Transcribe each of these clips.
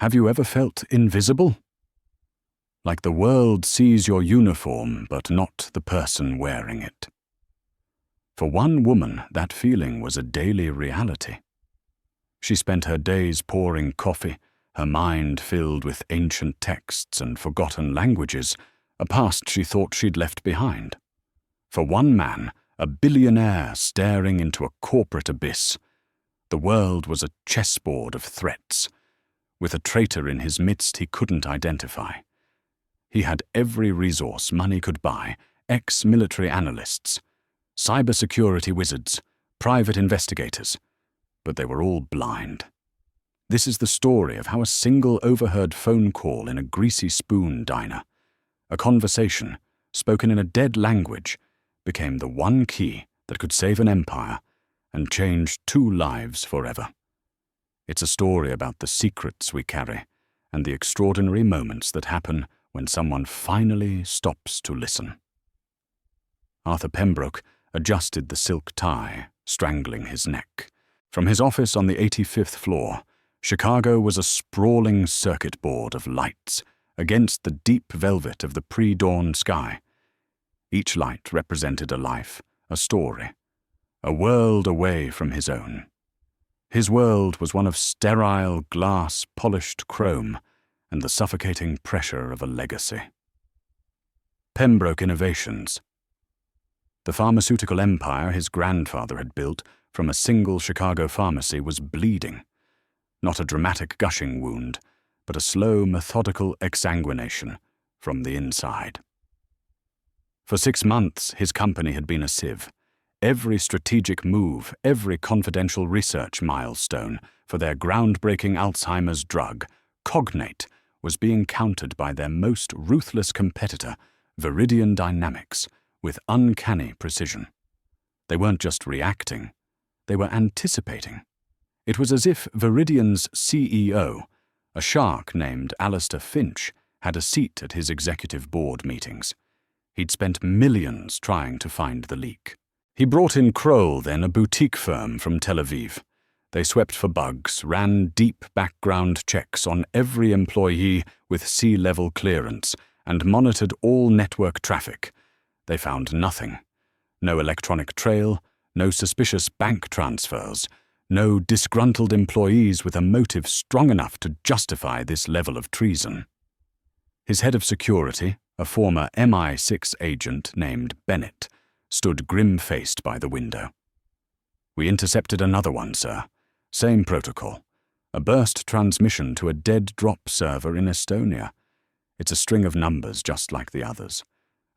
Have you ever felt invisible? Like the world sees your uniform, but not the person wearing it. For one woman, that feeling was a daily reality. She spent her days pouring coffee, her mind filled with ancient texts and forgotten languages, a past she thought she'd left behind. For one man, a billionaire staring into a corporate abyss, the world was a chessboard of threats, with a traitor in his midst he couldn't identify. He had every resource money could buy, ex-military analysts, cybersecurity wizards, private investigators, but they were all blind. This is the story of how a single overheard phone call in a greasy spoon diner, a conversation spoken in a dead language, became the one key that could save an empire and change 2 lives forever. It's a story about the secrets we carry and the extraordinary moments that happen when someone finally stops to listen. Arthur Pembroke adjusted the silk tie, strangling his neck. From his office on the 85th floor, Chicago was a sprawling circuit board of lights against the deep velvet of the pre-dawn sky. Each light represented a life, a story, a world away from his own. His world was one of sterile, glass-polished chrome and the suffocating pressure of a legacy. Pembroke Innovations. The pharmaceutical empire his grandfather had built from a single Chicago pharmacy was bleeding. Not a dramatic gushing wound, but a slow, methodical exsanguination from the inside. For 6 months, his company had been a sieve. Every strategic move, every confidential research milestone for their groundbreaking Alzheimer's drug, Cognate, was being countered by their most ruthless competitor, Viridian Dynamics, with uncanny precision. They weren't just reacting, they were anticipating. It was as if Viridian's CEO, a shark named Alistair Finch, had a seat at his executive board meetings. He'd spent millions trying to find the leak. He brought in Kroll, then a boutique firm from Tel Aviv. They swept for bugs, ran deep background checks on every employee with C-level clearance, and monitored all network traffic. They found nothing. No electronic trail, no suspicious bank transfers, no disgruntled employees with a motive strong enough to justify this level of treason. His head of security, a former MI6 agent named Bennett, stood grim-faced by the window. "We intercepted another one, sir. Same protocol. A burst transmission to a dead drop server in Estonia. It's a string of numbers just like the others.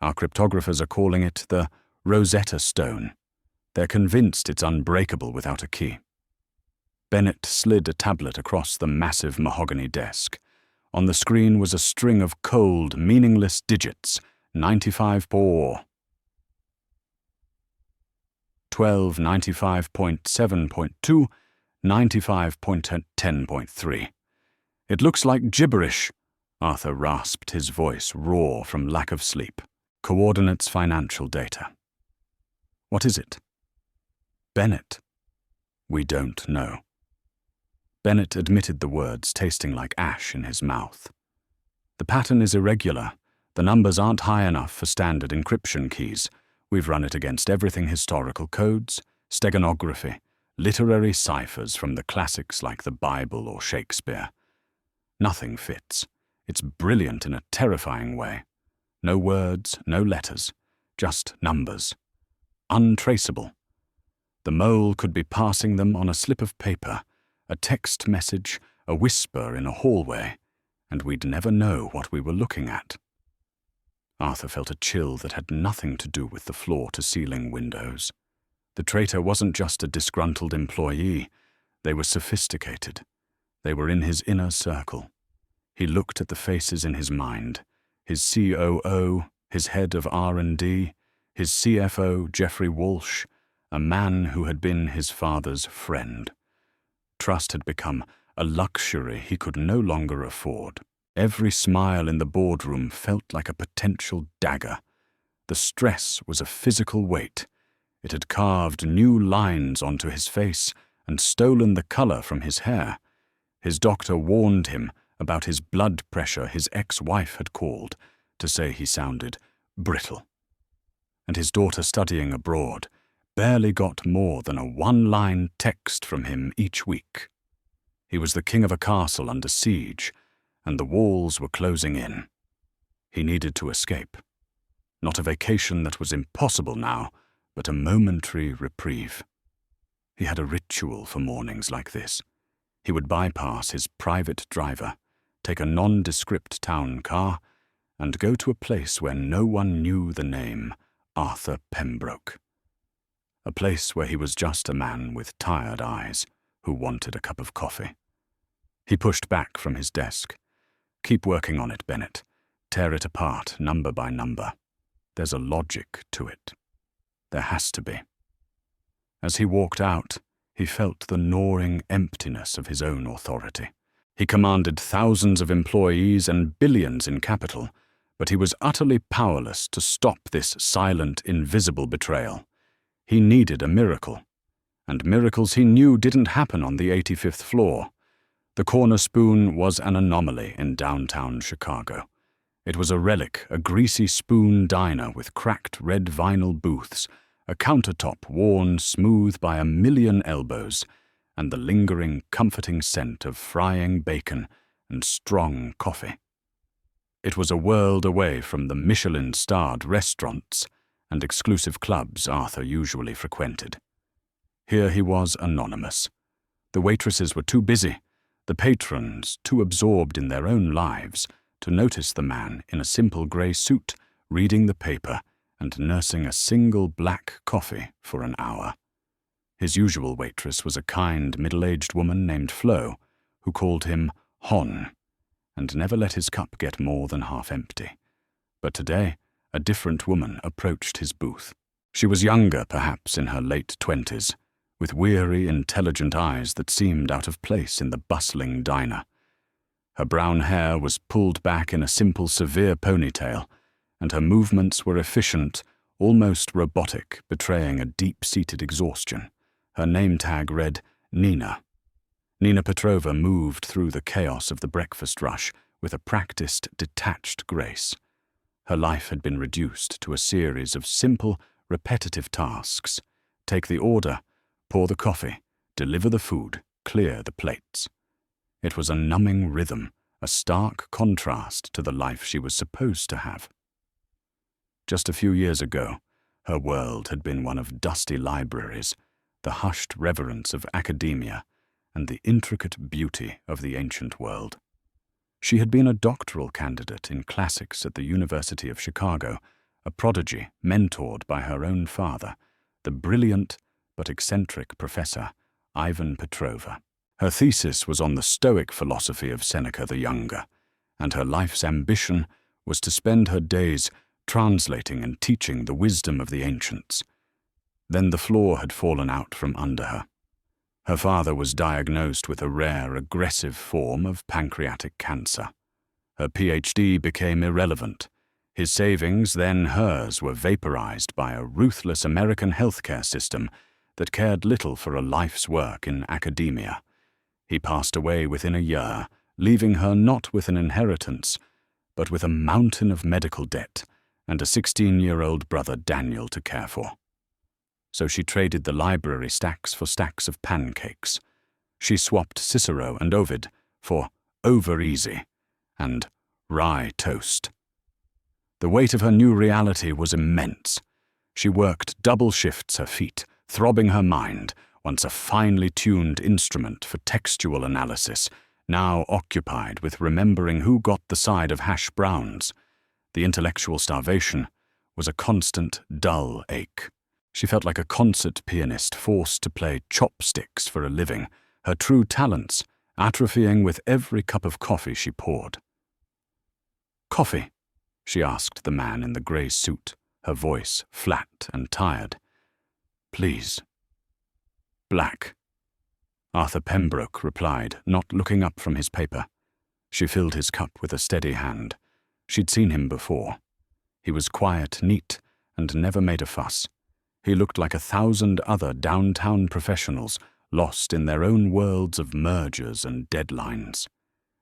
Our cryptographers are calling it the Rosetta Stone. They're convinced it's unbreakable without a key." Bennett slid a tablet across the massive mahogany desk. On the screen was a string of cold, meaningless digits, 95 por 12, 95.7.2, 95.10.3. "It looks like gibberish," Arthur rasped, his voice raw from lack of sleep. "Coordinates financial data." "What is it?" "Bennett." "We don't know." Bennett admitted the words, tasting like ash in his mouth. "The pattern is irregular. The numbers aren't high enough for standard encryption keys. We've run it against everything: historical codes, steganography, literary ciphers from the classics like the Bible or Shakespeare. Nothing fits. It's brilliant in a terrifying way. No words, no letters, just numbers. Untraceable. The mole could be passing them on a slip of paper, a text message, a whisper in a hallway, and we'd never know what we were looking at." Arthur felt a chill that had nothing to do with the floor-to-ceiling windows. The traitor wasn't just a disgruntled employee. They were sophisticated. They were in his inner circle. He looked at the faces in his mind. His COO, his head of R&D, his CFO, Jeffrey Walsh, a man who had been his father's friend. Trust had become a luxury he could no longer afford. Every smile in the boardroom felt like a potential dagger. The stress was a physical weight. It had carved new lines onto his face and stolen the color from his hair. His doctor warned him about his blood pressure his ex-wife had called to say he sounded brittle. And his daughter studying abroad barely got more than a one-line text from him each week. He was the king of a castle under siege, and the walls were closing in. He needed to escape. Not a vacation that was impossible now, but a momentary reprieve. He had a ritual for mornings like this. He would bypass his private driver, take a nondescript town car, and go to a place where no one knew the name Arthur Pembroke. A place where he was just a man with tired eyes who wanted a cup of coffee. He pushed back from his desk. "Keep working on it, Bennett. Tear it apart, number by number. There's a logic to it. There has to be." As he walked out, he felt the gnawing emptiness of his own authority. He commanded thousands of employees and billions in capital, but he was utterly powerless to stop this silent, invisible betrayal. He needed a miracle, and miracles he knew didn't happen on the 85th floor. The Corner Spoon was an anomaly in downtown Chicago. It was a relic, a greasy spoon diner with cracked red vinyl booths, a countertop worn smooth by a million elbows, and the lingering, comforting scent of frying bacon and strong coffee. It was a world away from the Michelin-starred restaurants and exclusive clubs Arthur usually frequented. Here he was anonymous. The waitresses were too busy, the patrons too absorbed in their own lives to notice the man in a simple grey suit reading the paper and nursing a single black coffee for an hour. His usual waitress was a kind, middle-aged woman named Flo, who called him Hon, and never let his cup get more than half empty. But today, a different woman approached his booth. She was younger, perhaps in her late 20s, with weary, intelligent eyes that seemed out of place in the bustling diner. Her brown hair was pulled back in a simple, severe ponytail, and her movements were efficient, almost robotic, betraying a deep-seated exhaustion. Her name tag read Nina. Nina Petrova moved through the chaos of the breakfast rush with a practiced, detached grace. Her life had been reduced to a series of simple, repetitive tasks. Take the order, pour the coffee, deliver the food, clear the plates. It was a numbing rhythm, a stark contrast to the life she was supposed to have. Just a few years ago, her world had been one of dusty libraries, the hushed reverence of academia, and the intricate beauty of the ancient world. She had been a doctoral candidate in classics at the University of Chicago, a prodigy mentored by her own father, the brilliant but eccentric professor Ivan Petrova. Her thesis was on the Stoic philosophy of Seneca the Younger, and her life's ambition was to spend her days translating and teaching the wisdom of the ancients. Then the floor had fallen out from under her. Her father was diagnosed with a rare, aggressive form of pancreatic cancer. Her PhD became irrelevant. His savings, then hers, were vaporized by a ruthless American healthcare system that cared little for a life's work in academia. He passed away within a year, leaving her not with an inheritance, but with a mountain of medical debt and a 16-year-old brother Daniel to care for. So she traded the library stacks for stacks of pancakes. She swapped Cicero and Ovid for over easy and rye toast. The weight of her new reality was immense. She worked double shifts her feet, throbbing her mind, once a finely tuned instrument for textual analysis, now occupied with remembering who got the side of hash browns. The intellectual starvation was a constant, dull ache. She felt like a concert pianist forced to play chopsticks for a living, her true talents atrophying with every cup of coffee she poured. "Coffee?" she asked the man in the grey suit, her voice flat and tired. "Please." "Black," Arthur Pembroke replied, not looking up from his paper. She filled his cup with a steady hand. She'd seen him before. He was quiet, neat, and never made a fuss. He looked like 1,000 other downtown professionals lost in their own worlds of mergers and deadlines.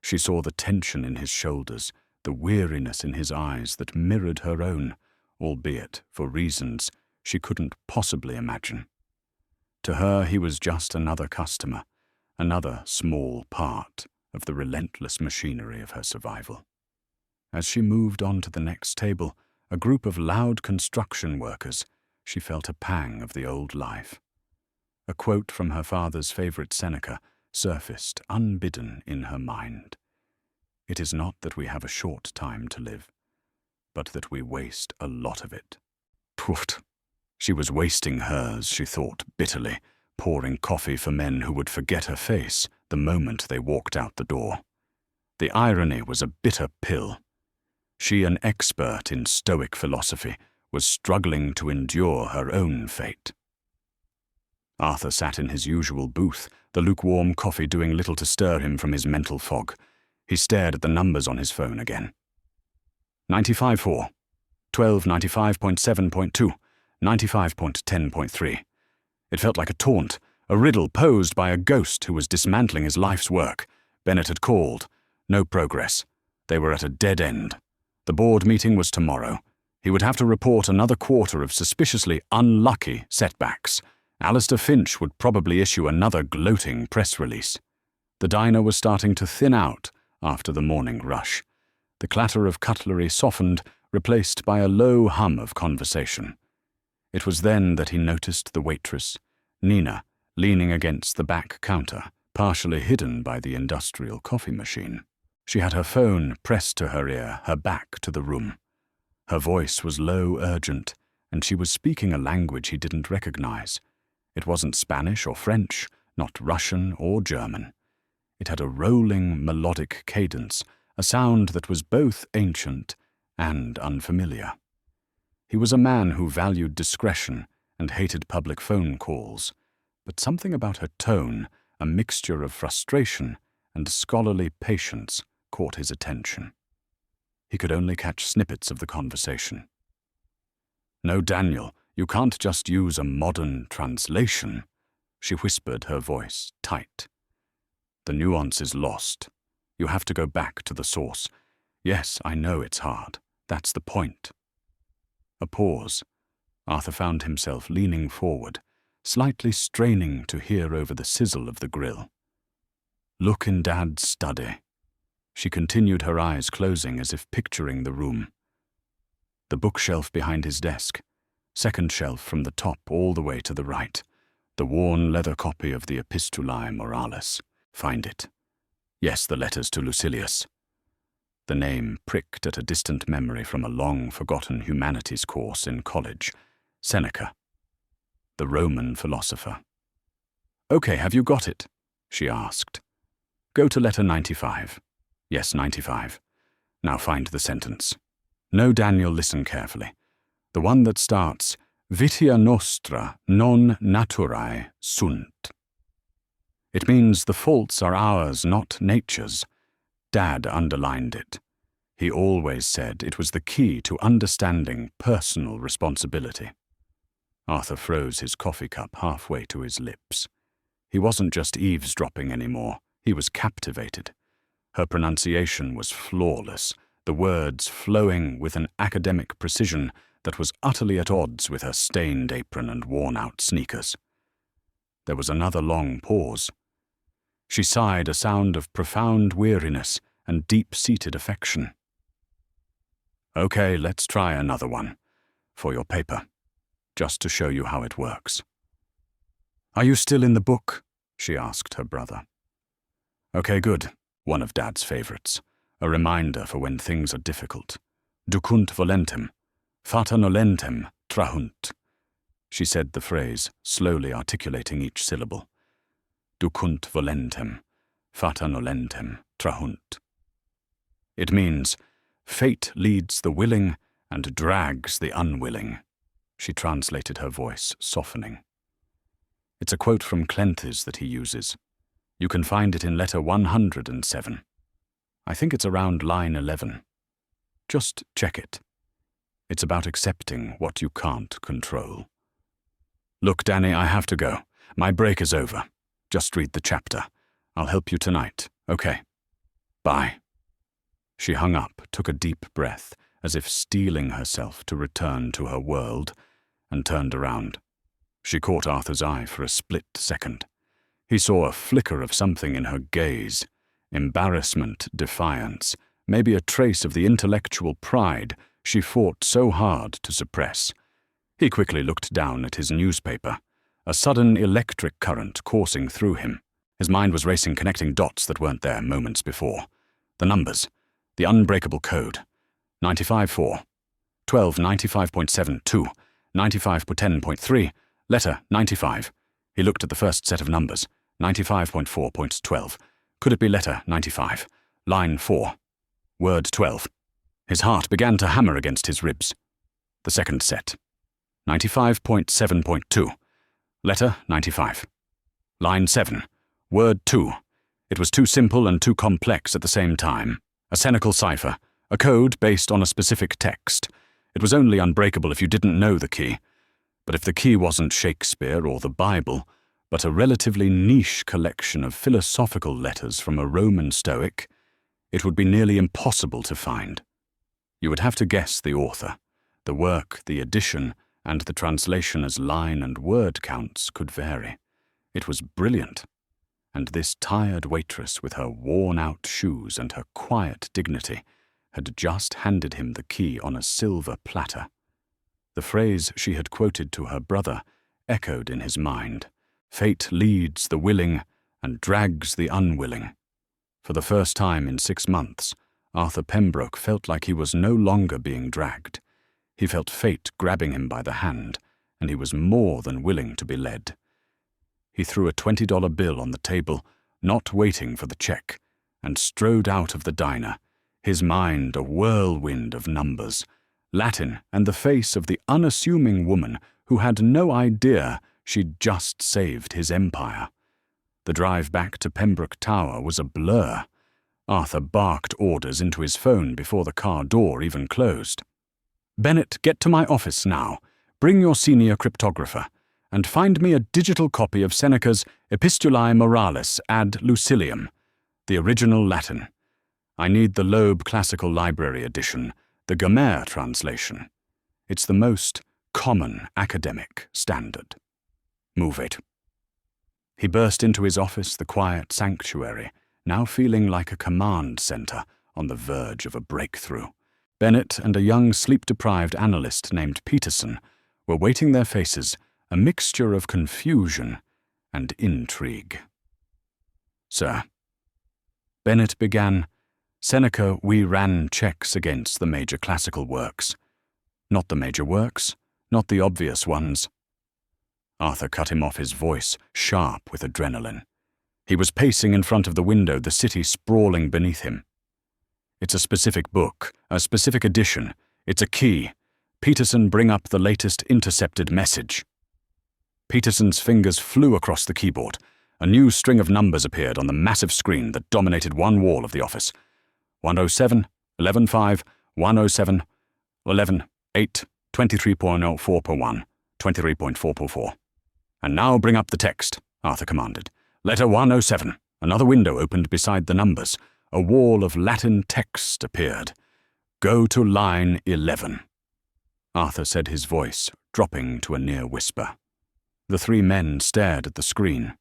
She saw the tension in his shoulders, the weariness in his eyes that mirrored her own, albeit for reasons she couldn't possibly imagine. To her, he was just another customer, another small part of the relentless machinery of her survival. As she moved on to the next table, a group of loud construction workers, she felt a pang of the old life. A quote from her father's favorite Seneca surfaced unbidden in her mind. "It is not that we have a short time to live, but that we waste a lot of it." Poof! She was wasting hers, she thought bitterly, pouring coffee for men who would forget her face the moment they walked out the door. The irony was a bitter pill. She, an expert in Stoic philosophy, was struggling to endure her own fate. Arthur sat in his usual booth, the lukewarm coffee doing little to stir him from his mental fog. He stared at the numbers on his phone again. 95.4, 1295.7.2, 95.10.3. It felt like a taunt, a riddle posed by a ghost who was dismantling his life's work. Bennett had called. No progress. They were at a dead end. The board meeting was tomorrow. He would have to report another quarter of suspiciously unlucky setbacks. Alistair Finch would probably issue another gloating press release. The diner was starting to thin out after the morning rush. The clatter of cutlery softened, replaced by a low hum of conversation. It was then that he noticed the waitress, Nina, leaning against the back counter, partially hidden by the industrial coffee machine. She had her phone pressed to her ear, her back to the room. Her voice was low, urgent, and she was speaking a language he didn't recognize. It wasn't Spanish or French, not Russian or German. It had a rolling, melodic cadence, a sound that was both ancient and unfamiliar. He was a man who valued discretion and hated public phone calls, but something about her tone, a mixture of frustration and scholarly patience, caught his attention. He could only catch snippets of the conversation. "No, Daniel, you can't just use a modern translation," she whispered, her voice tight. "The nuance is lost. You have to go back to the source. Yes, I know it's hard. That's the point." A pause. Arthur found himself leaning forward, slightly straining to hear over the sizzle of the grill. "Look in Dad's study." She continued, her eyes closing as if picturing the room. The bookshelf behind his desk, second shelf from the top all the way to the right, the worn leather copy of the Epistulae Moralis. Find it. Yes, the letters to Lucilius. The name pricked at a distant memory from a long-forgotten humanities course in college. Seneca, the Roman philosopher. "Okay, have you got it?" she asked. "Go to letter 95. Yes, 95. Now find the sentence. No, Daniel, listen carefully. The one that starts, Vitia nostra non naturae sunt. It means the faults are ours, not nature's. Dad underlined it. He always said it was the key to understanding personal responsibility. Arthur froze his coffee cup halfway to his lips. He wasn't just eavesdropping anymore. He was captivated. Her pronunciation was flawless, the words flowing with an academic precision that was utterly at odds with her stained apron and worn-out sneakers. There was another long pause. She sighed, a sound of profound weariness and deep-seated affection. "Okay, let's try another one. For your paper. Just to show you how it works." "Are you still in the book?" she asked her brother. "Okay, good. One of Dad's favorites. A reminder for when things are difficult. Ducunt volentem. Fata nolentem trahunt." She said the phrase, slowly articulating each syllable. Ducunt volentem. Fata nolentem trahunt. It means, fate leads the willing and drags the unwilling. She translated, her voice softening. It's a quote from Clenthes that he uses. You can find it in letter 107. I think it's around line 11. Just check it. It's about accepting what you can't control. "Look, Danny, I have to go. My break is over. Just read the chapter. I'll help you tonight, okay?" Bye. She hung up, took a deep breath, as if steeling herself to return to her world, and turned around. She caught Arthur's eye for a split second. He saw a flicker of something in her gaze. Embarrassment, defiance, maybe a trace of the intellectual pride she fought so hard to suppress. He quickly looked down at his newspaper, a sudden electric current coursing through him. His mind was racing, connecting dots that weren't there moments before. The numbers, the unbreakable code. 95.4, 1295.72, 95.10.3, letter 95. He looked at the first set of numbers, 95.4.12. Could it be letter 95? Line 4. Word 12. His heart began to hammer against his ribs. The second set. 95.7.2. Letter 95. Line 7. Word 2. It was too simple and too complex at the same time. A cynical cipher, a code based on a specific text. It was only unbreakable if you didn't know the key. But if the key wasn't Shakespeare or the Bible, but a relatively niche collection of philosophical letters from a Roman Stoic, it would be nearly impossible to find. You would have to guess the author. The work, the edition, and the translation as line and word counts could vary. It was brilliant. And this tired waitress with her worn-out shoes and her quiet dignity had just handed him the key on a silver platter. The phrase she had quoted to her brother echoed in his mind. Fate leads the willing and drags the unwilling. For the first time in 6 months, Arthur Pembroke felt like he was no longer being dragged. He felt fate grabbing him by the hand, and he was more than willing to be led. He threw a $20 bill on the table, not waiting for the check, and strode out of the diner, his mind a whirlwind of numbers, Latin and the face of the unassuming woman who had no idea she'd just saved his empire. The drive back to Pembroke Tower was a blur. Arthur barked orders into his phone before the car door even closed. "Bennett, get to my office now. Bring your senior cryptographer. And find me a digital copy of Seneca's Epistulae Moralis ad Lucilium, the original Latin. I need the Loeb Classical Library edition, the Gamer translation. It's the most common academic standard. Move it." He burst into his office, the quiet sanctuary, now feeling like a command center on the verge of a breakthrough. Bennett and a young sleep-deprived analyst named Peterson were waiting their faces, a mixture of confusion and intrigue. "Sir," Bennett began, "Seneca, we ran checks against the major classical works. Not the major works, not the obvious ones." Arthur cut him off, his voice sharp with adrenaline. He was pacing in front of the window, the city sprawling beneath him. "It's a specific book, a specific edition. It's a key. Peterson, bring up the latest intercepted message." Peterson's fingers flew across the keyboard. A new string of numbers appeared on the massive screen that dominated one wall of the office. 107, 11.5, 107, 11.8, 23.04 per 1, 23.4 per 4. "And now bring up the text," Arthur commanded. "Letter 107. Another window opened beside the numbers. A wall of Latin text appeared. "Go to line 11. Arthur said, his voice dropping to a near whisper. The 3 men stared at the screen.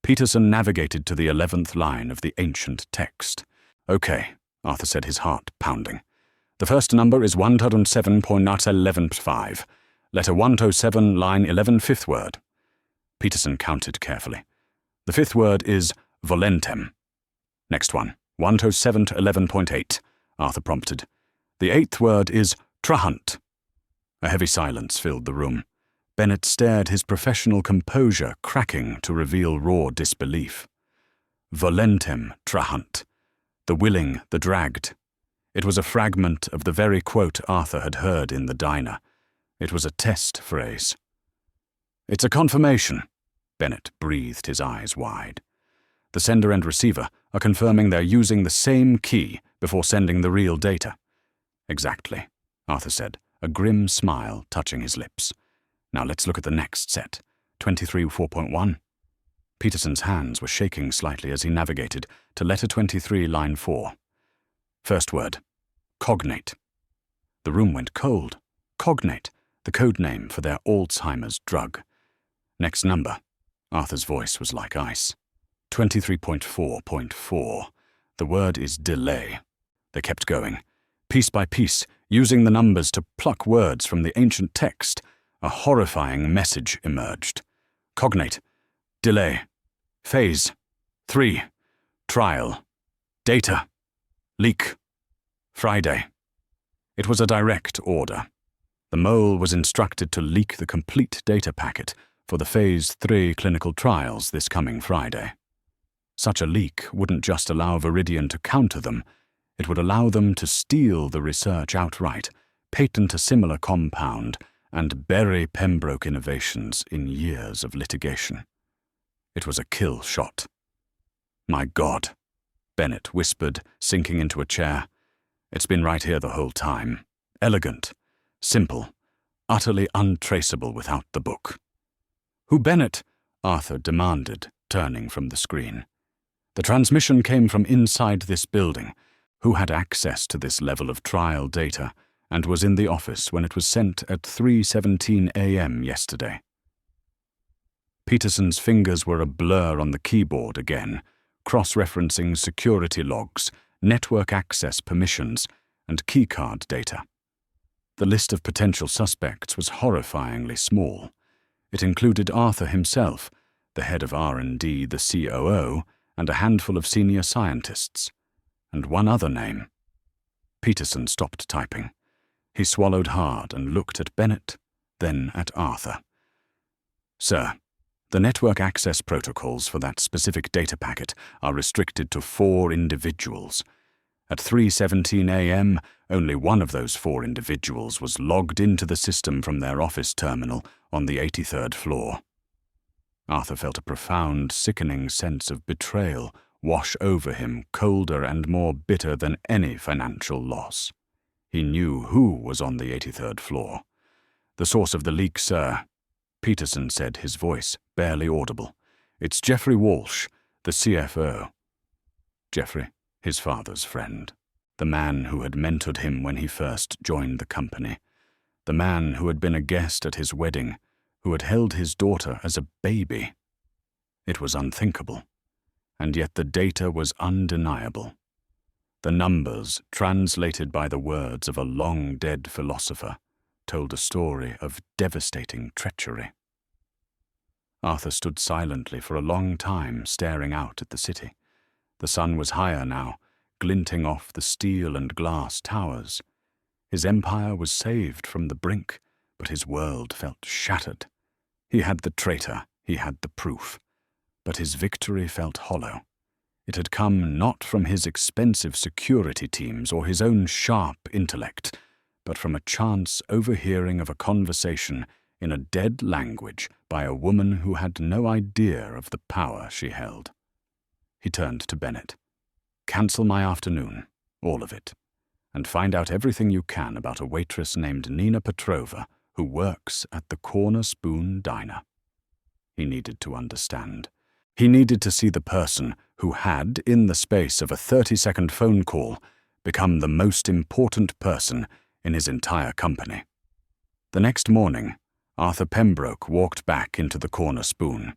Peterson navigated to the 11th line of the ancient text. "Okay," Arthur said, his heart pounding. "The first number is 107.11.5. Letter 107, line 11, 5th word." Peterson counted carefully. "The 5th word is volentem." "Next one, 107.11.8, Arthur prompted. "The 8th word is trahunt." A heavy silence filled the room. Bennett stared, his professional composure cracking to reveal raw disbelief. Volentem trahunt. The willing, the dragged. It was a fragment of the very quote Arthur had heard in the diner. It was a test phrase. "It's a confirmation," Bennett breathed, his eyes wide. "The sender and receiver are confirming they're using the same key before sending the real data." "Exactly," Arthur said, a grim smile touching his lips. "Now let's look at the next set, 23.4.1. Peterson's hands were shaking slightly as he navigated to letter 23, line 4. First word, cognate. The room went cold. Cognate, the code name for their Alzheimer's drug. Next number. Arthur's voice was like ice. 23.4.4. The word is delay. They kept going, piece by piece, using the numbers to pluck words from the ancient text. A horrifying message emerged. Cognate. Delay. Phase. 3. Trial. Data. Leak. Friday. It was a direct order. The mole was instructed to leak the complete data packet for the Phase 3 clinical trials this coming Friday. Such a leak wouldn't just allow Viridian to counter them, it would allow them to steal the research outright, patent a similar compound, and bury Pembroke innovations in years of litigation. It was a kill shot. My God, Bennett whispered, sinking into a chair. It's been right here the whole time. Elegant, simple, utterly untraceable without the book. Who Bennett? Arthur demanded, turning from the screen. The transmission came from inside this building. Who had access to this level of trial data and was in the office when it was sent at 3:17 a.m. yesterday? Peterson's fingers were a blur on the keyboard again, cross-referencing security logs, network access permissions, and keycard data. The list of potential suspects was horrifyingly small. It included Arthur himself, the head of R&D, the COO, and a handful of senior scientists. And one other name. Peterson stopped typing. He swallowed hard and looked at Bennett, then at Arthur. Sir, the network access protocols for that specific data packet are restricted to 4 individuals. At 3:17 a.m., only one of those 4 individuals was logged into the system from their office terminal on the 83rd floor. Arthur felt a profound, sickening sense of betrayal wash over him, colder and more bitter than any financial loss. He knew who was on the 83rd floor. The source of the leak, sir, Peterson said, his voice barely audible. It's Jeffrey Walsh, the CFO. Jeffrey, his father's friend. The man who had mentored him when he first joined the company. The man who had been a guest at his wedding, who had held his daughter as a baby. It was unthinkable. And yet the data was undeniable. The numbers, translated by the words of a long-dead philosopher, told a story of devastating treachery. Arthur stood silently for a long time, staring out at the city. The sun was higher now, glinting off the steel and glass towers. His empire was saved from the brink, but his world felt shattered. He had the traitor, he had the proof. But his victory felt hollow. It had come not from his expensive security teams or his own sharp intellect, but from a chance overhearing of a conversation in a dead language by a woman who had no idea of the power she held. He turned to Bennett. Cancel my afternoon, all of it, and find out everything you can about a waitress named Nina Petrova who works at the Corner Spoon Diner. He needed to understand. He needed to see the person who had, in the space of a 30-second phone call, become the most important person in his entire company. The next morning, Arthur Pembroke walked back into the Corner Spoon.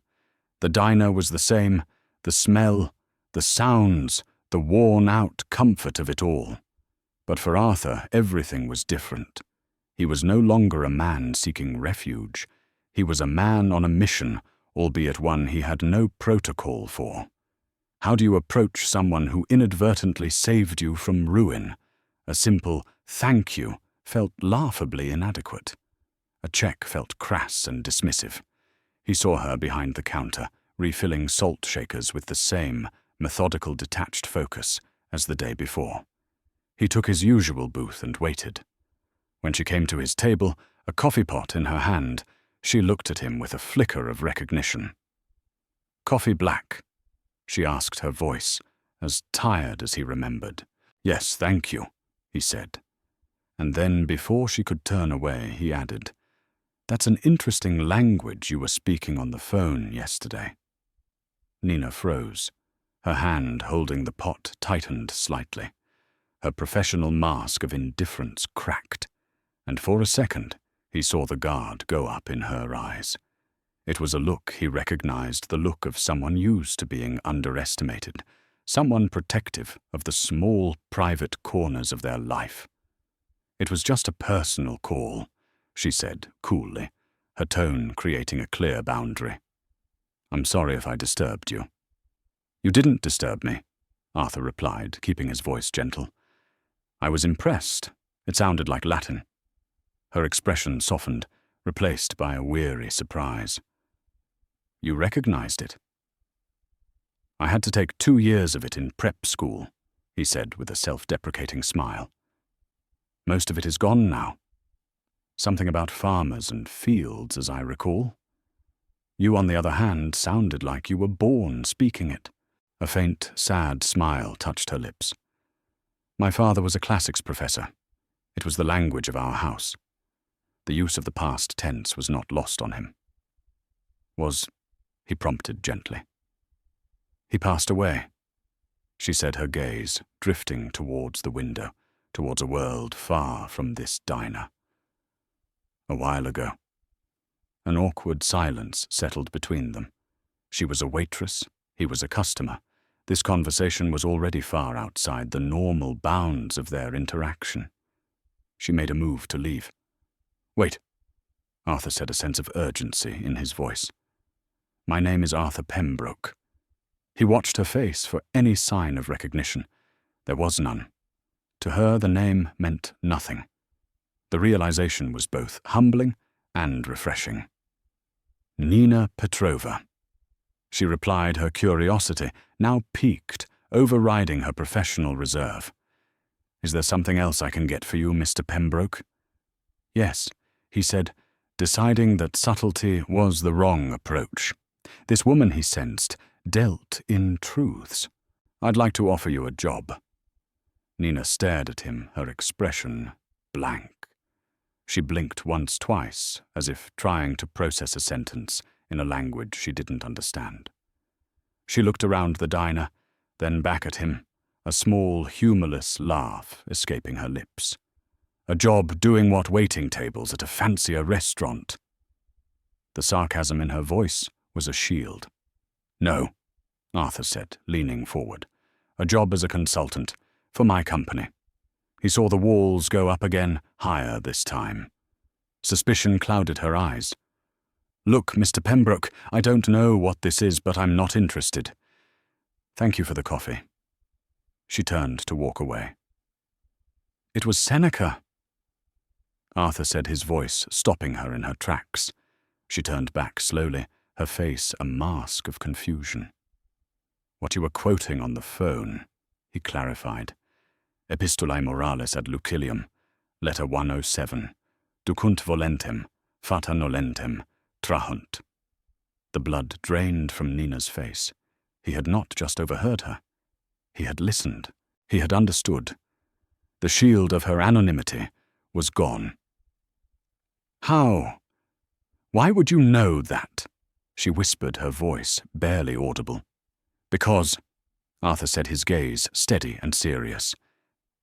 The diner was the same, the smell, the sounds, the worn-out comfort of it all. But for Arthur, everything was different. He was no longer a man seeking refuge. He was a man on a mission, albeit one he had no protocol for. How do you approach someone who inadvertently saved you from ruin? A simple thank you felt laughably inadequate. A check felt crass and dismissive. He saw her behind the counter, refilling salt shakers with the same methodical, detached focus as the day before. He took his usual booth and waited. When she came to his table, a coffee pot in her hand, she looked at him with a flicker of recognition. Coffee black, she asked, her voice as tired as he remembered. Yes, thank you, he said. And then, before she could turn away, he added, That's an interesting language you were speaking on the phone yesterday. Nina froze. Her hand holding the pot tightened slightly. Her professional mask of indifference cracked, and for a second he saw the guard go up in her eyes. It was a look he recognized, the look of someone used to being underestimated, someone protective of the small, private corners of their life. "It was just a personal call," she said coolly, her tone creating a clear boundary. "I'm sorry if I disturbed you." "You didn't disturb me," Arthur replied, keeping his voice gentle. "I was impressed. It sounded like Latin." Her expression softened, replaced by a weary surprise. "You recognized it?" "I had to take 2 years of it in prep school," he said with a self-deprecating smile. "Most of it is gone now. Something about farmers and fields, as I recall. You, on the other hand, sounded like you were born speaking it." A faint, sad smile touched her lips. "My father was a classics professor. It was the language of our house. The use of the past tense was not lost on him." He prompted gently. "He passed away," she said, her gaze drifting towards the window, towards a world far from this diner. "A while ago." An awkward silence settled between them. She was a waitress, he was a customer. This conversation was already far outside the normal bounds of their interaction. She made a move to leave. "Wait," Arthur said, a sense of urgency in his voice. "My name is Arthur Pembroke." He watched her face for any sign of recognition. There was none. To her, the name meant nothing. The realization was both humbling and refreshing. "Nina Petrova." She replied, her curiosity now piqued, overriding her professional reserve. "Is there something else I can get for you, Mr. Pembroke?" "Yes," he said, deciding that subtlety was the wrong approach. This woman, he sensed, dealt in truths. "I'd like to offer you a job." Nina stared at him, her expression blank. She blinked once, twice, as if trying to process a sentence in a language she didn't understand. She looked around the diner, then back at him, a small, humorless laugh escaping her lips. "A job doing what waiting tables at a fancier restaurant?" The sarcasm in her voice was a shield. "No," Arthur said, leaning forward. "A job as a consultant, for my company." He saw the walls go up again, higher this time. Suspicion clouded her eyes. "Look, Mr. Pembroke, I don't know what this is, but I'm not interested. Thank you for the coffee." She turned to walk away. "It was Seneca," Arthur said, his voice stopping her in her tracks. She turned back slowly, her face a mask of confusion. "What you were quoting on the phone," he clarified. "Epistolae Morales ad Lucilium, letter 107. Ducunt volentem, fata nolentem, trahunt." The blood drained from Nina's face. He had not just overheard her. He had listened. He had understood. The shield of her anonymity was gone. "How? Why would you know that?" she whispered, her voice barely audible. "Because," Arthur said, his gaze steady and serious,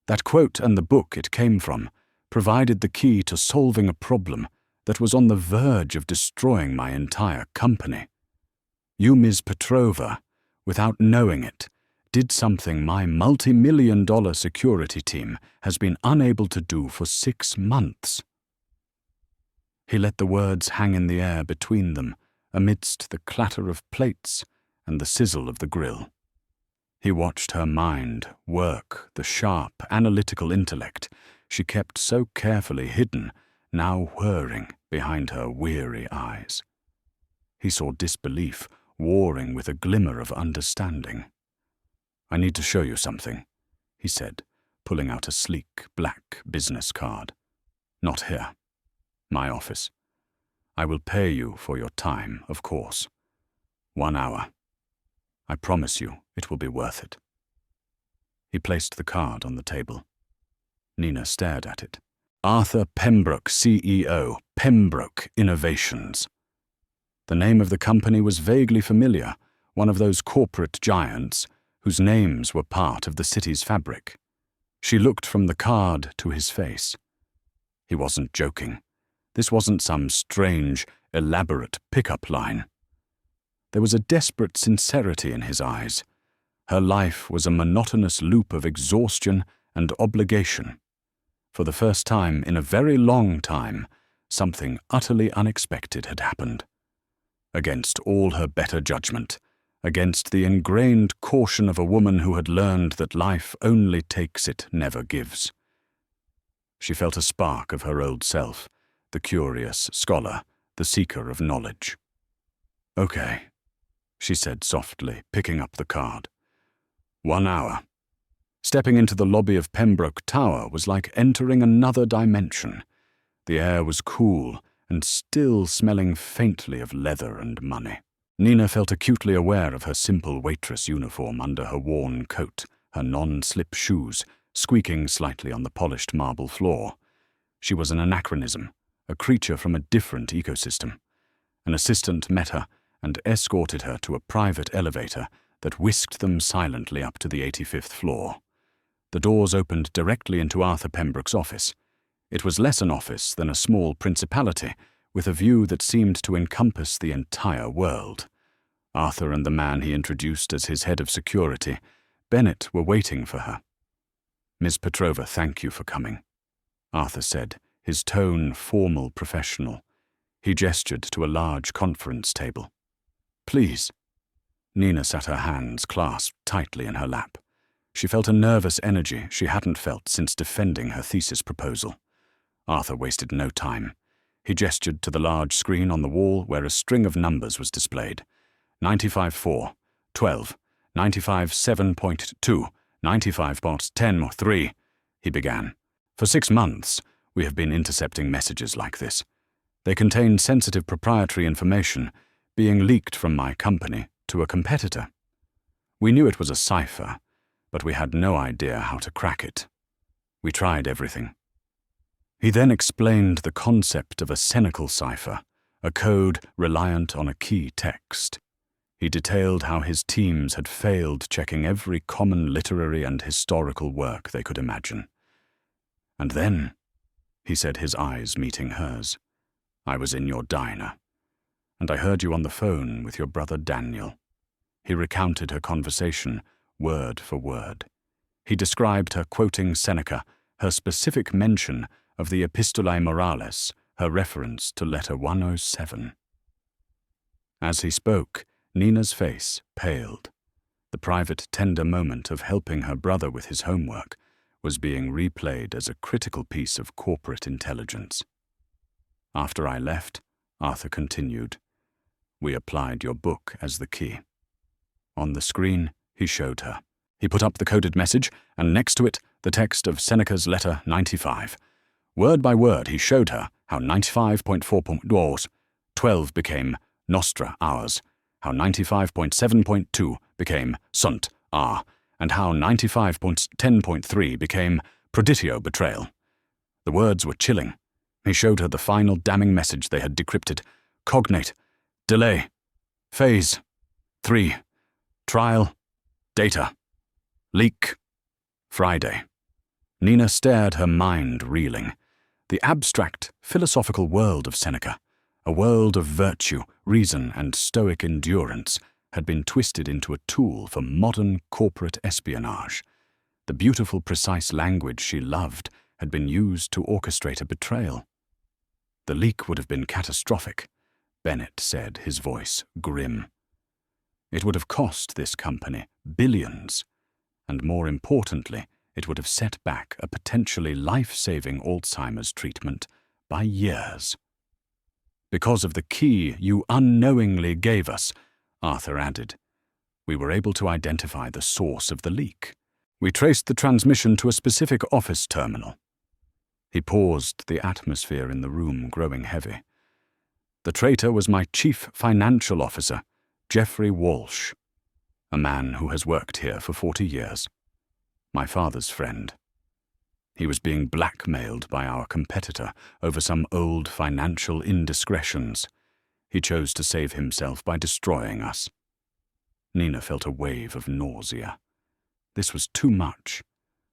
"that quote and the book it came from provided the key to solving a problem that was on the verge of destroying my entire company. You, Ms. Petrova, without knowing it, did something my multi-million-dollar security team has been unable to do for 6 months." He let the words hang in the air between them, amidst the clatter of plates and the sizzle of the grill. He watched her mind work, the sharp, analytical intellect she kept so carefully hidden, now whirring behind her weary eyes. He saw disbelief warring with a glimmer of understanding. "I need to show you something," he said, pulling out a sleek, black business card. "Not here. My office. I will pay you for your time, of course. 1 hour. I promise you it will be worth it." He placed the card on the table. Nina stared at it. Arthur Pembroke, CEO, Pembroke Innovations. The name of the company was vaguely familiar, one of those corporate giants whose names were part of the city's fabric. She looked from the card to his face. He wasn't joking. This wasn't some strange, elaborate pickup line. There was a desperate sincerity in his eyes. Her life was a monotonous loop of exhaustion and obligation. For the first time in a very long time, something utterly unexpected had happened. Against all her better judgment, against the ingrained caution of a woman who had learned that life only takes, it never gives. She felt a spark of her old self, the curious scholar, the seeker of knowledge. "Okay," she said softly, picking up the card. 1 hour. Stepping into the lobby of Pembroke Tower was like entering another dimension. The air was cool and still smelling faintly of leather and money. Nina felt acutely aware of her simple waitress uniform under her worn coat, her non-slip shoes squeaking slightly on the polished marble floor. She was an anachronism, a creature from a different ecosystem. An assistant met her and escorted her to a private elevator that whisked them silently up to the 85th floor. The doors opened directly into Arthur Pembroke's office. It was less an office than a small principality, with a view that seemed to encompass the entire world. Arthur and the man he introduced as his head of security, Bennett, were waiting for her. "Ms. Petrova, thank you for coming," Arthur said, his tone formal, professional. He gestured to a large conference table. "Please." Nina sat her hands clasped tightly in her lap. She felt a nervous energy she hadn't felt since defending her thesis proposal. Arthur wasted no time. He gestured to the large screen on the wall where a string of numbers was displayed. 95.4, 12, 95.7.2, 95.10.3, he began. "For 6 months, we have been intercepting messages like this. They contain sensitive proprietary information being leaked from my company to a competitor. We knew it was a cipher, but we had no idea how to crack it. We tried everything." He then explained the concept of a Senecal cipher, a code reliant on a key text. He detailed how his teams had failed checking every common literary and historical work they could imagine. "And then," he said, his eyes meeting hers, "I was in your diner, and I heard you on the phone with your brother Daniel." He recounted her conversation, word for word. He described her quoting Seneca, her specific mention of the Epistolae Morales, her reference to letter 107. As he spoke, Nina's face paled. The private, tender moment of helping her brother with his homework was being replayed as a critical piece of corporate intelligence. "After I left," Arthur continued, "we applied your book as the key." On the screen, he showed her. He put up the coded message, and next to it, the text of Seneca's letter 95. Word by word, he showed her how 95.4.12 became Nostra, ours, how 95.7.2 became Sunt, our, and how 95.10.3 became Proditio, betrayal. The words were chilling. He showed her the final damning message they had decrypted. Cognate, delay, phase, 3, trial, data, leak, Friday. Nina stared, her mind reeling. The abstract, philosophical world of Seneca, a world of virtue, reason, and stoic endurance, had been twisted into a tool for modern corporate espionage. The beautiful, precise language she loved had been used to orchestrate a betrayal. The leak would have been catastrophic, Bennett said, his voice grim. It would have cost this company billions, and more importantly, it would have set back a potentially life-saving Alzheimer's treatment by years. "Because of the key you unknowingly gave us," Arthur added, "we were able to identify the source of the leak. We traced the transmission to a specific office terminal." He paused, the atmosphere in the room growing heavy. "The traitor was my chief financial officer, Geoffrey Walsh, a man who has worked here for 40 years. My father's friend. He was being blackmailed by our competitor over some old financial indiscretions. He chose to save himself by destroying us." Nina felt a wave of nausea. This was too much.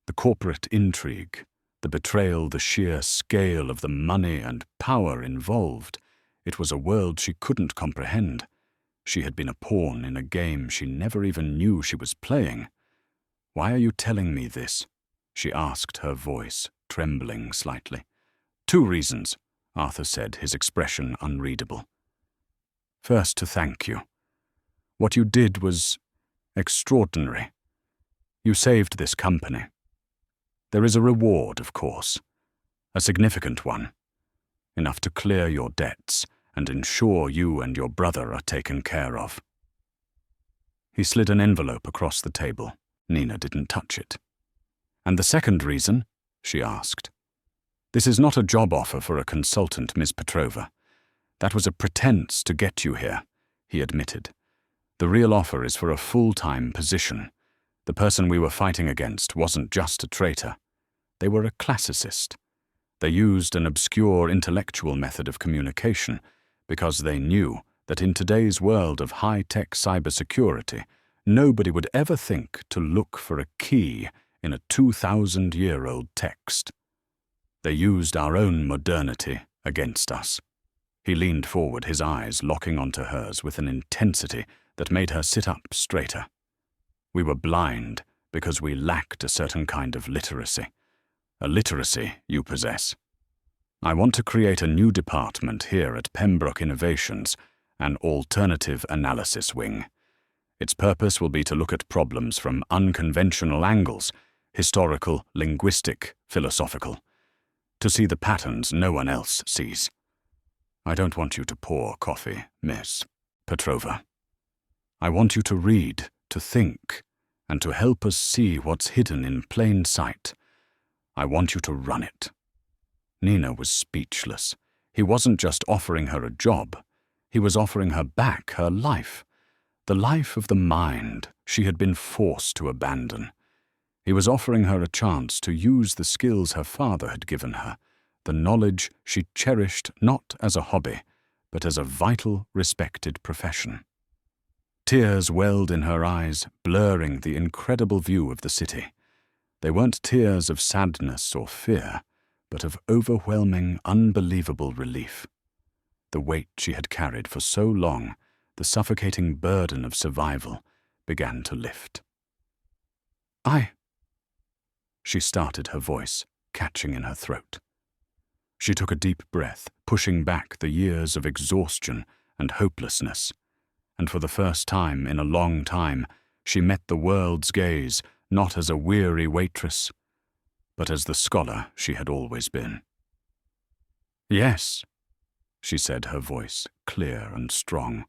The corporate intrigue, the betrayal, the sheer scale of the money and power involved. It was a world she couldn't comprehend. She had been a pawn in a game she never even knew she was playing. "Why are you telling me this?" she asked, her voice trembling slightly. "Two reasons," Arthur said, his expression unreadable. "First, to thank you. What you did was extraordinary. You saved this company. There is a reward, of course, a significant one, enough to clear your debts and ensure you and your brother are taken care of." He slid an envelope across the table. Nina didn't touch it. "And the second reason?" she asked. "This is not a job offer for a consultant, Ms. Petrova. That was a pretense to get you here," he admitted. "The real offer is for a full-time position. The person we were fighting against wasn't just a traitor. They were a classicist. They used an obscure intellectual method of communication because they knew that in today's world of high-tech cybersecurity, nobody would ever think to look for a key in a 2,000-year-old text. They used our own modernity against us." He leaned forward, his eyes locking onto hers with an intensity that made her sit up straighter. "We were blind because we lacked a certain kind of literacy. A literacy you possess. I want to create a new department here at Pembroke Innovations, an alternative analysis wing. Its purpose will be to look at problems from unconventional angles, historical, linguistic, philosophical, to see the patterns no one else sees. I don't want you to pour coffee, Miss Petrova. I want you to read, to think, and to help us see what's hidden in plain sight. I want you to run it." Nina was speechless. He wasn't just offering her a job. He was offering her back her life. The life of the mind she had been forced to abandon. He was offering her a chance to use the skills her father had given her, the knowledge she cherished not as a hobby, but as a vital, respected profession. Tears welled in her eyes, blurring the incredible view of the city. They weren't tears of sadness or fear, but of overwhelming, unbelievable relief. The weight she had carried for so long, the suffocating burden of survival, began to lift. She started, her voice catching in her throat. She took a deep breath, pushing back the years of exhaustion and hopelessness, and for the first time in a long time, she met the world's gaze not as a weary waitress, but as the scholar she had always been. "Yes," she said, her voice clear and strong.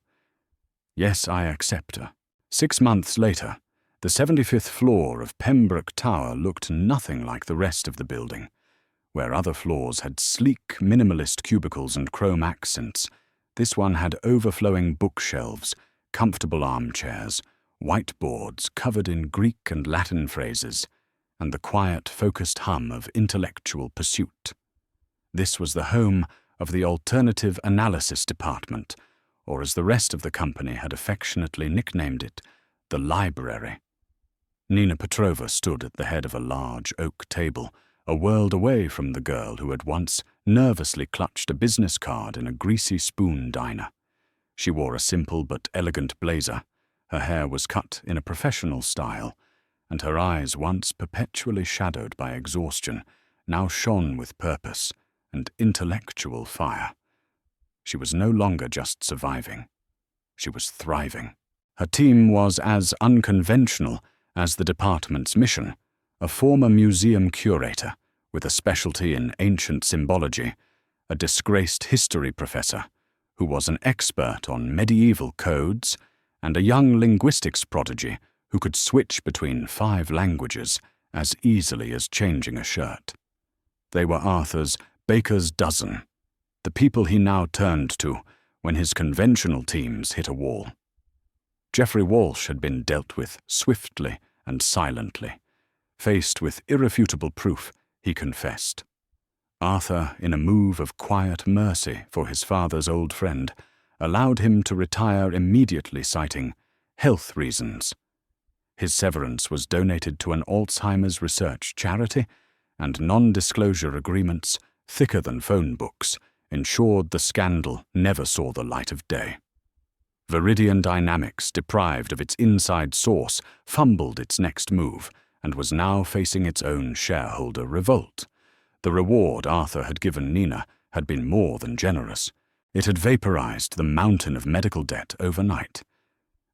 "Yes, I accept her." 6 months later, the 75th floor of Pembroke Tower looked nothing like the rest of the building. Where other floors had sleek, minimalist cubicles and chrome accents, this one had overflowing bookshelves, comfortable armchairs, whiteboards covered in Greek and Latin phrases, and the quiet, focused hum of intellectual pursuit. This was the home of the Alternative Analysis Department, or as the rest of the company had affectionately nicknamed it, the library. Nina Petrova stood at the head of a large oak table, a world away from the girl who had once nervously clutched a business card in a greasy spoon diner. She wore a simple but elegant blazer. Her hair was cut in a professional style, and her eyes, once perpetually shadowed by exhaustion, now shone with purpose and intellectual fire. She was no longer just surviving. She was thriving. Her team was as unconventional as the department's mission, a former museum curator with a specialty in ancient symbology, a disgraced history professor who was an expert on medieval codes, and a young linguistics prodigy who could switch between 5 languages as easily as changing a shirt. They were Arthur's baker's dozen, the people he now turned to when his conventional teams hit a wall. Geoffrey Walsh had been dealt with swiftly and silently. Faced with irrefutable proof, he confessed. Arthur, in a move of quiet mercy for his father's old friend, allowed him to retire immediately, citing health reasons. His severance was donated to an Alzheimer's research charity, and non-disclosure agreements, thicker than phone books, ensured the scandal never saw the light of day. Viridian Dynamics, deprived of its inside source, fumbled its next move and was now facing its own shareholder revolt. The reward Arthur had given Nina had been more than generous. It had vaporized the mountain of medical debt overnight.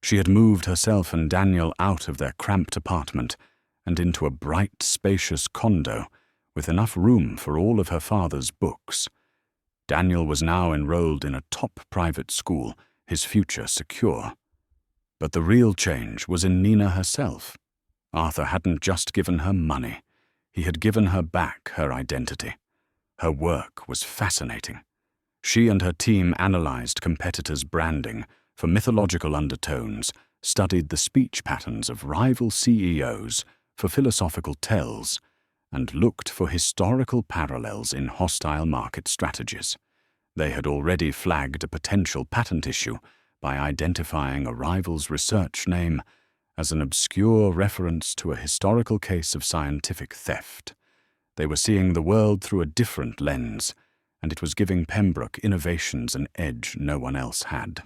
She had moved herself and Daniel out of their cramped apartment and into a bright, spacious condo with enough room for all of her father's books. Daniel was now enrolled in a top private school, his future secure. But the real change was in Nina herself. Arthur hadn't just given her money. He had given her back her identity. Her work was fascinating. She and her team analyzed competitors' branding for mythological undertones, studied the speech patterns of rival CEOs for philosophical tells, and looked for historical parallels in hostile market strategies. They had already flagged a potential patent issue by identifying a rival's research name as an obscure reference to a historical case of scientific theft. They were seeing the world through a different lens, and it was giving Pembroke innovations an edge no one else had.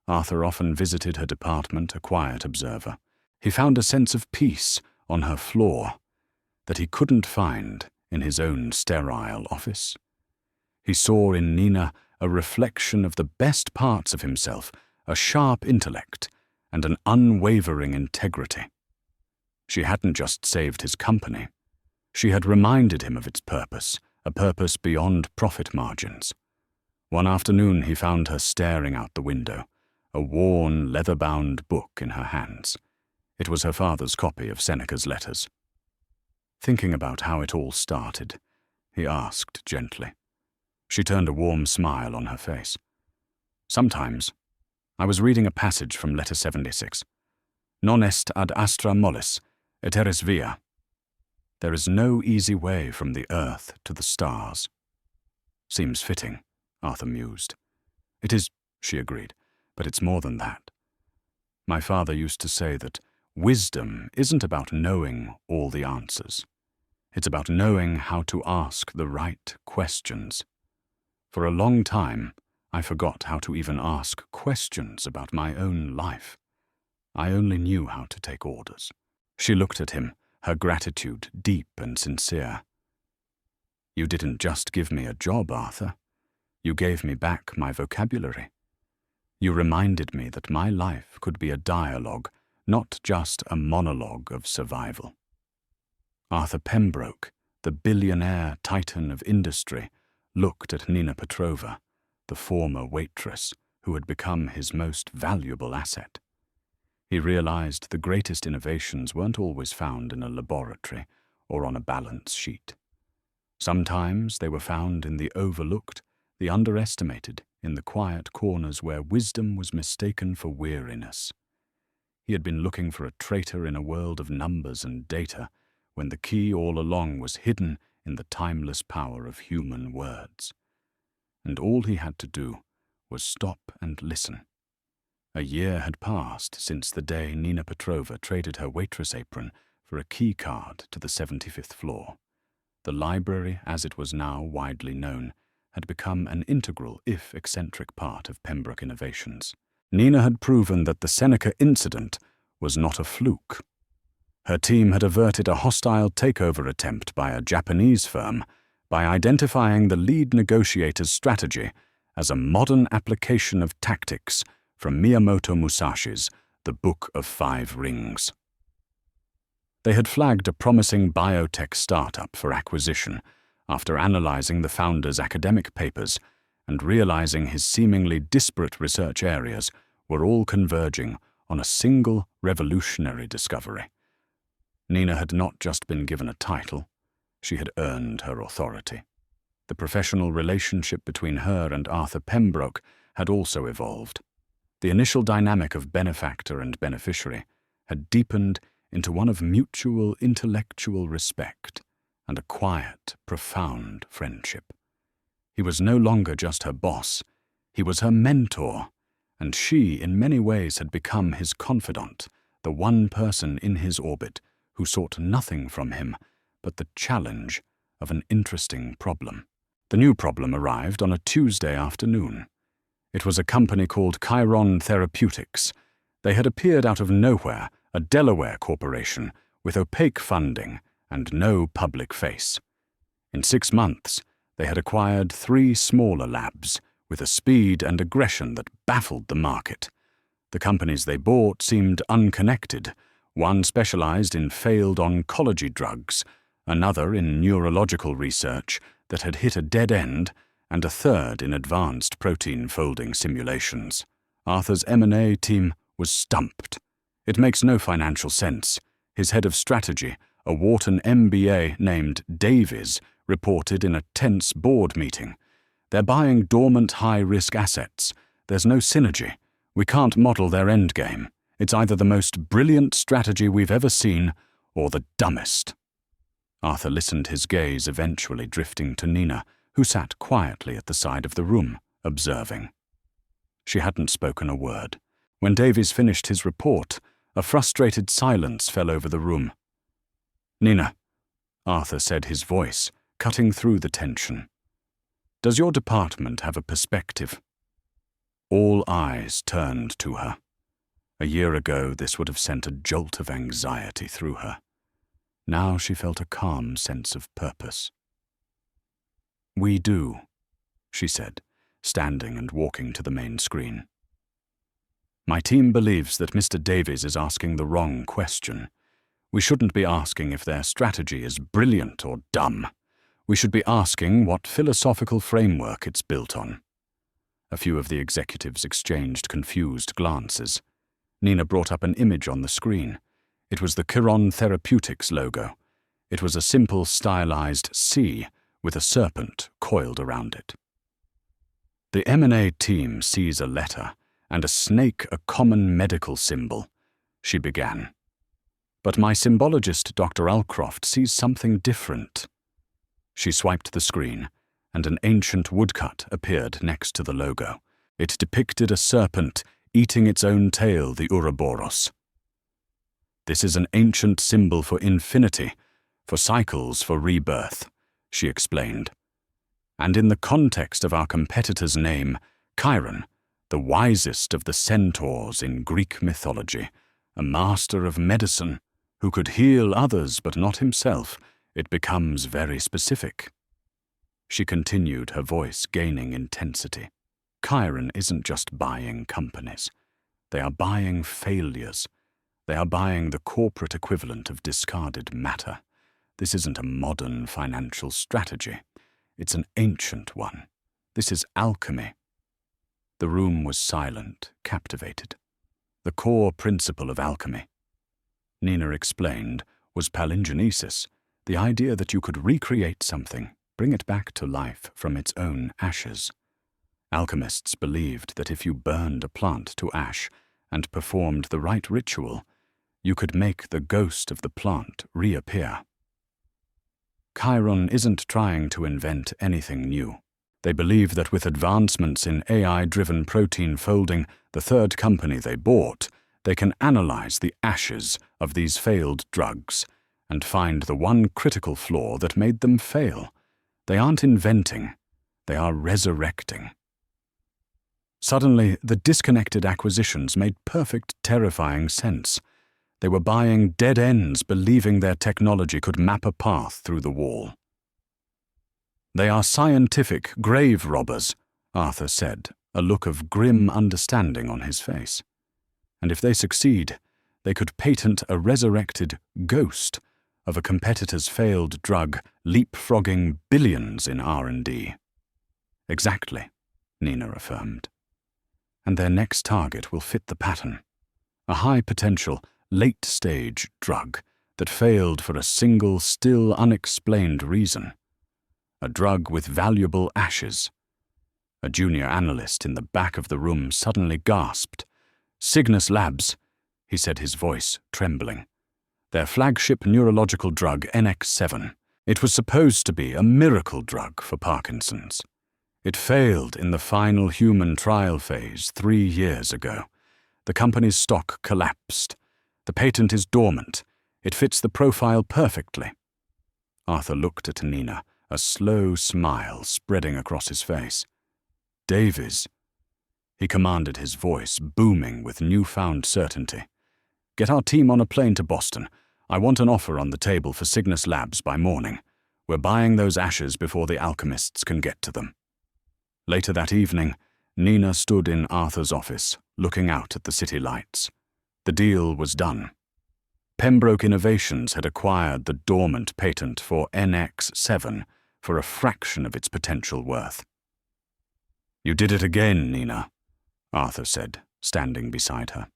Arthur often visited her department, a quiet observer. He found a sense of peace on her floor that he couldn't find in his own sterile office. He saw in Nina a reflection of the best parts of himself, a sharp intellect, and an unwavering integrity. She hadn't just saved his company. She had reminded him of its purpose, a purpose beyond profit margins. One afternoon he found her staring out the window, a worn, leather-bound book in her hands. It was her father's copy of Seneca's letters. Thinking about how it all started, he asked gently. She turned a warm smile on her face. Sometimes. I was reading a passage from letter 76. Non est ad astra mollis, et eris via. There is no easy way from the earth to the stars. Seems fitting, Arthur mused. It is, she agreed, but it's more than that. My father used to say that wisdom isn't about knowing all the answers. It's about knowing how to ask the right questions. For a long time, I forgot how to even ask questions about my own life. I only knew how to take orders. She looked at him, her gratitude deep and sincere. You didn't just give me a job, Arthur. You gave me back my vocabulary. You reminded me that my life could be a dialogue, not just a monologue of survival. Arthur Pembroke, the billionaire titan of industry, looked at Nina Petrova, the former waitress who had become his most valuable asset. He realized the greatest innovations weren't always found in a laboratory or on a balance sheet. Sometimes they were found in the overlooked, the underestimated, in the quiet corners where wisdom was mistaken for weariness. He had been looking for a traitor in a world of numbers and data, when the key all along was hidden in the timeless power of human words. And all he had to do was stop and listen. A year had passed since the day Nina Petrova traded her waitress apron for a key card to the 75th floor. The library, as it was now widely known, had become an integral, if eccentric, part of Pembroke Innovations. Nina had proven that the Seneca incident was not a fluke. Her team had averted a hostile takeover attempt by a Japanese firm by identifying the lead negotiator's strategy as a modern application of tactics from Miyamoto Musashi's The Book of Five Rings. They had flagged a promising biotech startup for acquisition after analyzing the founder's academic papers and realizing his seemingly disparate research areas were all converging on a single revolutionary discovery. Nina had not just been given a title, she had earned her authority. The professional relationship between her and Arthur Pembroke had also evolved. The initial dynamic of benefactor and beneficiary had deepened into one of mutual intellectual respect and a quiet, profound friendship. He was no longer just her boss, he was her mentor, and she in many ways had become his confidant, the one person in his orbit who sought nothing from him but the challenge of an interesting problem. The new problem arrived on a Tuesday afternoon. It was a company called Chiron Therapeutics. They had appeared out of nowhere, a Delaware corporation with opaque funding and no public face. In 6 months, they had acquired 3 smaller labs with a speed and aggression that baffled the market. The companies they bought seemed unconnected. One specialized in failed oncology drugs, another in neurological research that had hit a dead end, and a third in advanced protein folding simulations. Arthur's M&A team was stumped. It makes no financial sense. His head of strategy, a Wharton MBA named Davies, reported in a tense board meeting. They're buying dormant high-risk assets. There's no synergy. We can't model their endgame. It's either the most brilliant strategy we've ever seen or the dumbest. Arthur listened, his gaze eventually drifting to Nina, who sat quietly at the side of the room, observing. She hadn't spoken a word. When Davies finished his report, a frustrated silence fell over the room. "Nina," Arthur said, his voice cutting through the tension. "Does your department have a perspective?" All eyes turned to her. A year ago, this would have sent a jolt of anxiety through her. Now she felt a calm sense of purpose. "We do," she said, standing and walking to the main screen. "My team believes that Mr. Davies is asking the wrong question. We shouldn't be asking if their strategy is brilliant or dumb. We should be asking what philosophical framework it's built on." A few of the executives exchanged confused glances. Nina brought up an image on the screen. It was the Chiron Therapeutics logo. It was a simple stylized C with a serpent coiled around it. "The M&A team sees a letter, and a snake a common medical symbol," she began. "But my symbologist, Dr. Alcroft, sees something different." She swiped the screen, and an ancient woodcut appeared next to the logo. It depicted a serpent eating its own tail, the Ouroboros. "This is an ancient symbol for infinity, for cycles, for rebirth," she explained. "And in the context of our competitor's name, Chiron, the wisest of the centaurs in Greek mythology, a master of medicine who could heal others but not himself, it becomes very specific." She continued, her voice gaining intensity. "Chiron isn't just buying companies. They are buying failures. They are buying the corporate equivalent of discarded matter. This isn't a modern financial strategy. It's an ancient one. This is alchemy." The room was silent, captivated. The core principle of alchemy, Nina explained, was palingenesis, the idea that you could recreate something, bring it back to life from its own ashes. Alchemists believed that if you burned a plant to ash and performed the right ritual, you could make the ghost of the plant reappear. Chiron isn't trying to invent anything new. They believe that with advancements in AI-driven protein folding, the third company they bought, they can analyze the ashes of these failed drugs and find the one critical flaw that made them fail. They aren't inventing, they are resurrecting. Suddenly, the disconnected acquisitions made perfect, terrifying sense. They were buying dead ends, believing their technology could map a path through the wall. "They are scientific grave robbers," Arthur said, a look of grim understanding on his face. "And if they succeed, they could patent a resurrected ghost of a competitor's failed drug, leapfrogging billions in R&D. "Exactly," Nina affirmed. "And their next target will fit the pattern. A high-potential, late-stage drug that failed for a single, still unexplained reason. A drug with valuable ashes." A junior analyst in the back of the room suddenly gasped. "Cygnus Labs," he said, his voice trembling. "Their flagship neurological drug, NX7. It was supposed to be a miracle drug for Parkinson's. It failed in the final human trial phase 3 years ago. The company's stock collapsed. The patent is dormant. It fits the profile perfectly. Arthur looked at Nina, a slow smile spreading across his face. Davies, he commanded, his voice booming with newfound certainty. Get our team on a plane to Boston. I want an offer on the table for Cygnus Labs by morning. We're buying those ashes before the alchemists can get to them. Later that evening, Nina stood in Arthur's office, looking out at the city lights. The deal was done. Pembroke Innovations had acquired the dormant patent for NX7 for a fraction of its potential worth. You did it again, Nina, Arthur said, standing beside her.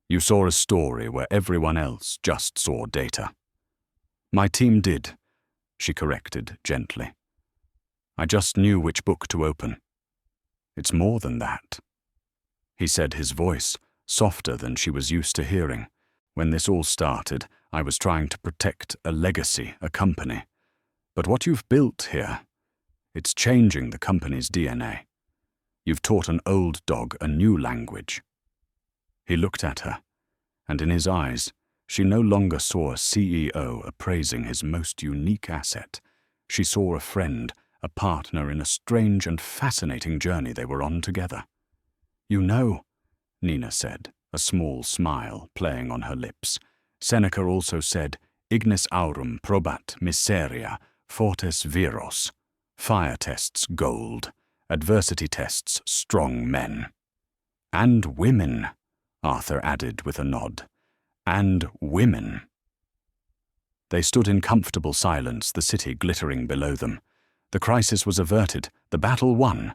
You saw a story where everyone else just saw data. My team did, she corrected gently. I just knew which book to open. It's more than that. He said, his voice softer than she was used to hearing. When this all started, I was trying to protect a legacy, a company. But what you've built here, it's changing the company's DNA. You've taught an old dog a new language. He looked at her, and in his eyes, she no longer saw a CEO appraising his most unique asset. She saw a friend, a partner in a strange and fascinating journey they were on together. You know, Nina said, a small smile playing on her lips. Seneca also said, Ignis aurum probat miseria, fortes viros. Fire tests gold, adversity tests strong men. And women, Arthur added with a nod. And women. They stood in comfortable silence, the city glittering below them. The crisis was averted, the battle won.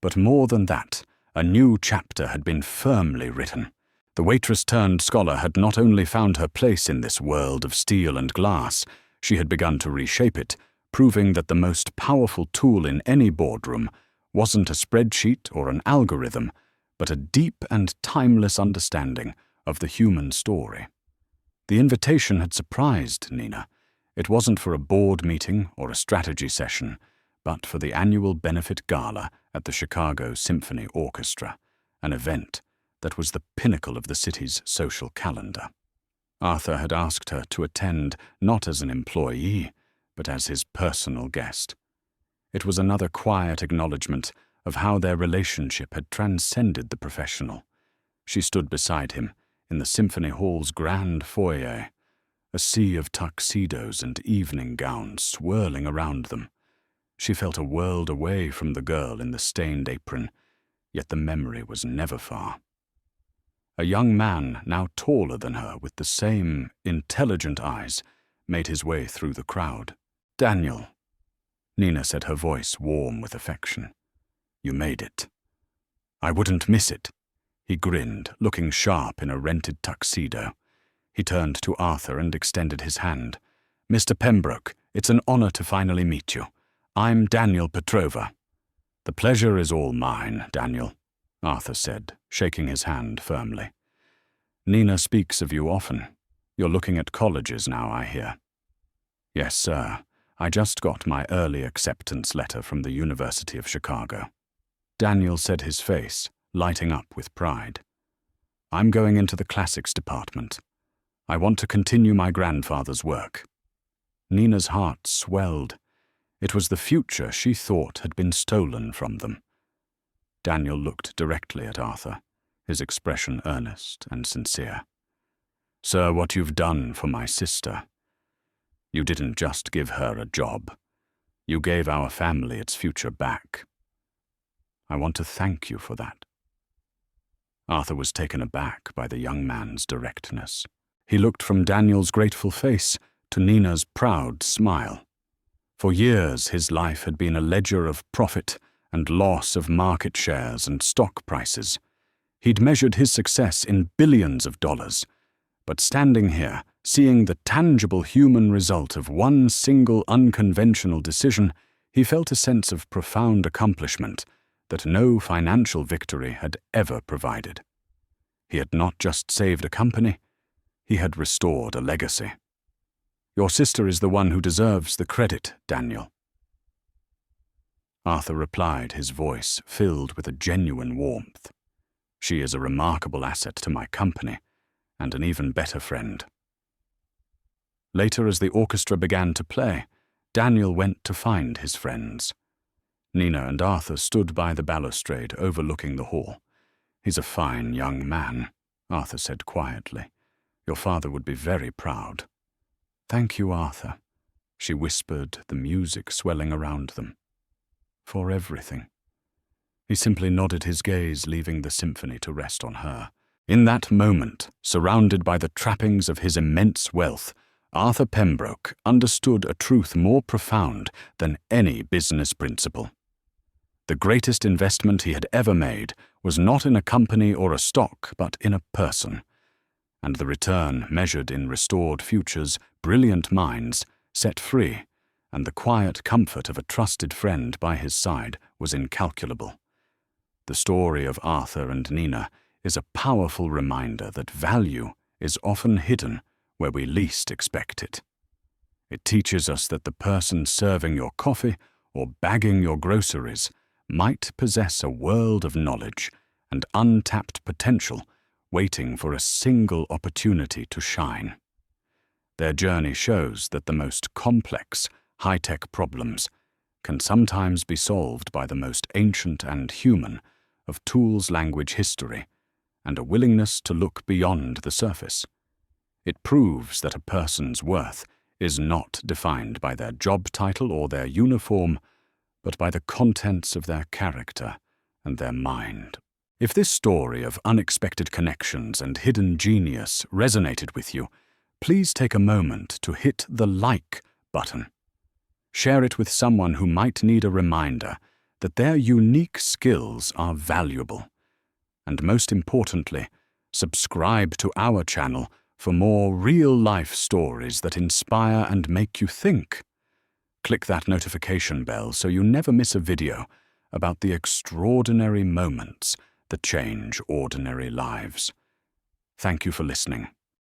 But more than that, a new chapter had been firmly written. The waitress-turned-scholar had not only found her place in this world of steel and glass, she had begun to reshape it, proving that the most powerful tool in any boardroom wasn't a spreadsheet or an algorithm, but a deep and timeless understanding of the human story. The invitation had surprised Nina. It wasn't for a board meeting or a strategy session, but for the annual benefit gala at the Chicago Symphony Orchestra, an event that was the pinnacle of the city's social calendar. Arthur had asked her to attend not as an employee, but as his personal guest. It was another quiet acknowledgement of how their relationship had transcended the professional. She stood beside him in the Symphony Hall's grand foyer, a sea of tuxedos and evening gowns swirling around them. She felt a world away from the girl in the stained apron, yet the memory was never far. A young man, now taller than her, with the same intelligent eyes, made his way through the crowd. Daniel, Nina said, her voice warm with affection. You made it. I wouldn't miss it. He grinned, looking sharp in a rented tuxedo. He turned to Arthur and extended his hand. Mr. Pembroke, it's an honor to finally meet you. I'm Daniel Petrova. The pleasure is all mine, Daniel, Arthur said, shaking his hand firmly. Nina speaks of you often. You're looking at colleges now, I hear. Yes, sir. I just got my early acceptance letter from the University of Chicago. Daniel said, his face lighting up with pride. I'm going into the classics department. I want to continue my grandfather's work. Nina's heart swelled. It was the future she thought had been stolen from them. Daniel looked directly at Arthur, his expression earnest and sincere. Sir, what you've done for my sister. You didn't just give her a job. You gave our family its future back. I want to thank you for that. Arthur was taken aback by the young man's directness. He looked from Daniel's grateful face to Nina's proud smile. For years, his life had been a ledger of profit and loss of market shares and stock prices. He'd measured his success in billions of dollars. But standing here, seeing the tangible human result of one single unconventional decision, he felt a sense of profound accomplishment that no financial victory had ever provided. He had not just saved a company, he had restored a legacy. Your sister is the one who deserves the credit, Daniel. Arthur replied, his voice filled with a genuine warmth. She is a remarkable asset to my company, and an even better friend. Later, as the orchestra began to play, Daniel went to find his friends. Nina and Arthur stood by the balustrade overlooking the hall. "He's a fine young man," Arthur said quietly. "Your father would be very proud." "Thank you, Arthur," she whispered, the music swelling around them. "For everything." He simply nodded his gaze, leaving the symphony to rest on her. In that moment, surrounded by the trappings of his immense wealth, Arthur Pembroke understood a truth more profound than any business principle. The greatest investment he had ever made was not in a company or a stock, but in a person. And the return, measured in restored futures, brilliant minds, set free, and the quiet comfort of a trusted friend by his side was incalculable. The story of Arthur and Nina is a powerful reminder that value is often hidden where we least expect it. It teaches us that the person serving your coffee or bagging your groceries might possess a world of knowledge and untapped potential waiting for a single opportunity to shine. Their journey shows that the most complex, high-tech problems can sometimes be solved by the most ancient and human of tools language history and a willingness to look beyond the surface. It proves that a person's worth is not defined by their job title or their uniform, but by the contents of their character and their mind. If this story of unexpected connections and hidden genius resonated with you, please take a moment to hit the like button. Share it with someone who might need a reminder that their unique skills are valuable. And most importantly, subscribe to our channel for more real-life stories that inspire and make you think. Click that notification bell so you never miss a video about the extraordinary moments that change ordinary lives. Thank you for listening.